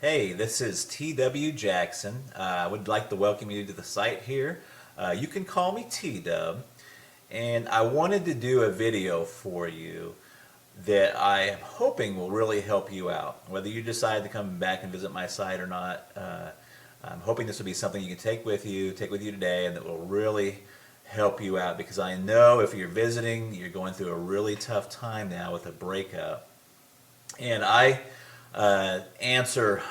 Hey, this is T.W. Jackson. I would like to welcome you to the site here. You can call me T-Dub, and I wanted to do a video for you that I am hoping will really help you out. Whether you decide to come back and visit my site or not, I'm hoping this will be something you can take with you today, and that will really help you out, because I know if you're visiting, you're going through a really tough time now with a breakup. And I answer,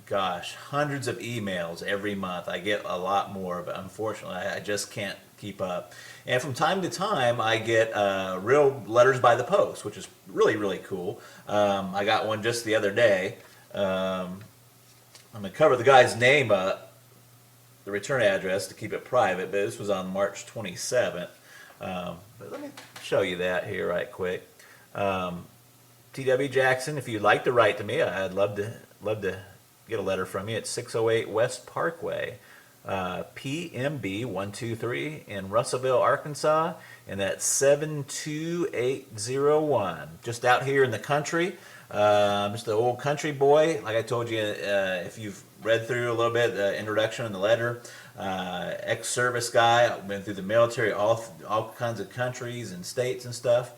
gosh, hundreds of emails every month. I get a lot more, but unfortunately I just can't keep up. And from time to time I get real letters by the post, which is really, really cool. I got one just the other day. I'm going to cover the guy's name up, the return address, to keep it private, but this was on March 27th. But let me show you that here right quick. T.W. Jackson, if you'd like to write to me, I'd love to get a letter from you. It's 608 West Parkway, PMB 123 in Russellville, Arkansas, and that's 72801. Just out here in the country. Just an old country boy. Like I told you, if you've read through a little bit, the introduction and the letter, ex-service guy. I've been through the military, all kinds of countries and states and stuff.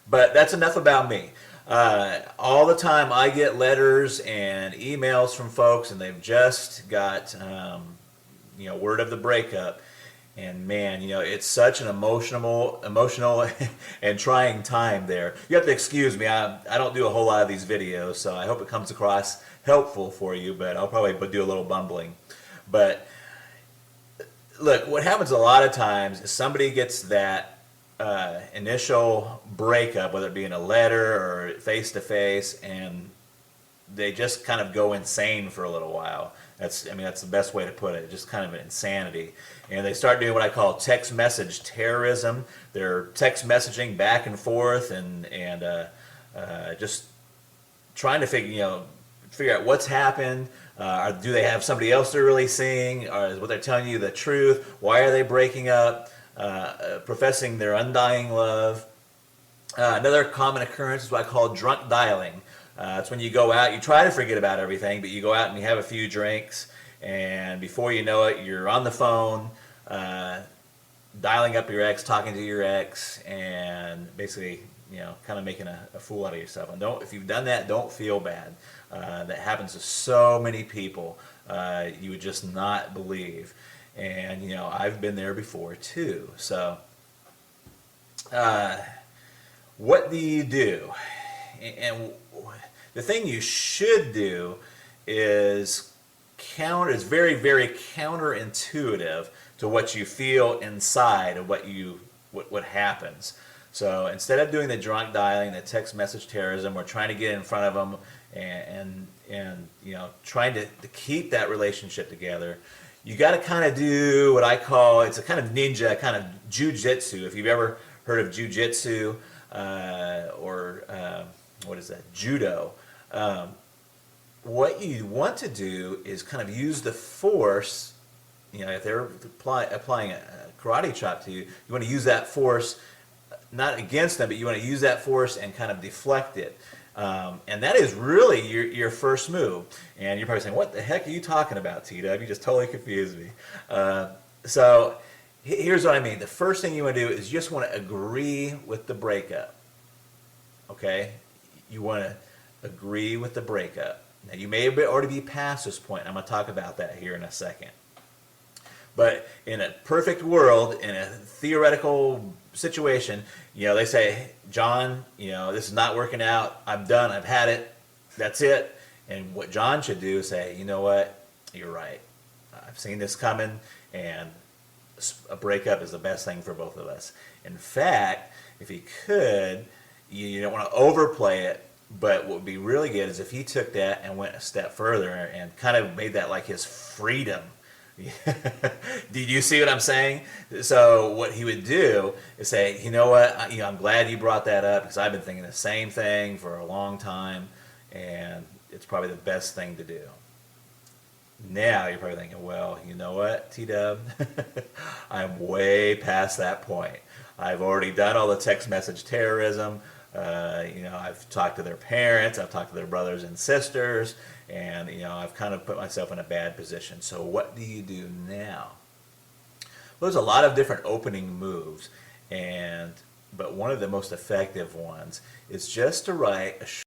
But that's enough about me. All the time I get letters and emails from folks, and they've just got word of the breakup. And man, it's such an emotional and trying time there. You have to excuse me. I don't do a whole lot of these videos, so I hope it comes across helpful for you, but I'll probably do a little bumbling. But look, what happens a lot of times is somebody gets that initial breakup, whether it be in a letter or face to face, and they just kind of go insane for a little while. That's the best way to put it. Just kind of an insanity, and they start doing what I call text message terrorism. They're text messaging back and forth, and just trying to figure out what's happened. Do they have somebody else they're really seeing? Or is what they're telling you the truth? Why are they breaking up? Professing their undying love. Another common occurrence is what I call drunk dialing. It's when you go out, you try to forget about everything, but you go out and you have a few drinks, and before you know it, you're on the phone, dialing up your ex, talking to your ex, and basically, kind of making a fool out of yourself. And if you've done that, don't feel bad. That happens to so many people. You would just not believe. And I've been there before too. So what do you do? And the thing you should do is very, very counterintuitive to what you feel inside of what happens. So instead of doing the drunk dialing, the text message terrorism, or trying to get in front of them and trying to keep that relationship together, you got to kind of do what I call, it's a kind of ninja, kind of jujitsu. If you've ever heard of jujitsu or what is that, judo, what you want to do is kind of use the force. If they're applying a karate chop to you, you want to use that force not against them, but you want to use that force and kind of deflect it. And that is really your first move. And you're probably saying, what the heck are you talking about, T-Dub? You just totally confused me. So here's what I mean. The first thing you want to do is you just want to agree with the breakup. Okay? You want to agree with the breakup. Now, you may already be past this point. I'm going to talk about that here in a second. But in a perfect world, in a theoretical situation, they say, John, this is not working out. I'm done. I've had it. That's it. And what John should do is say, you know what? You're right. I've seen this coming, and a breakup is the best thing for both of us. In fact, if he could, you don't want to overplay it, but what would be really good is if he took that and went a step further and kind of made that like his freedom. Did you see what I'm saying? So what he would do is say, you know what, I'm glad you brought that up, because I've been thinking the same thing for a long time, and it's probably the best thing to do. Now you're probably thinking, well, you know what, T-Dub, I'm way past that point. I've already done all the text message terrorism. I've talked to their parents, I've talked to their brothers and sisters, and I've kind of put myself in a bad position. So what do you do now? Well, there's a lot of different opening moves, but one of the most effective ones is just to write a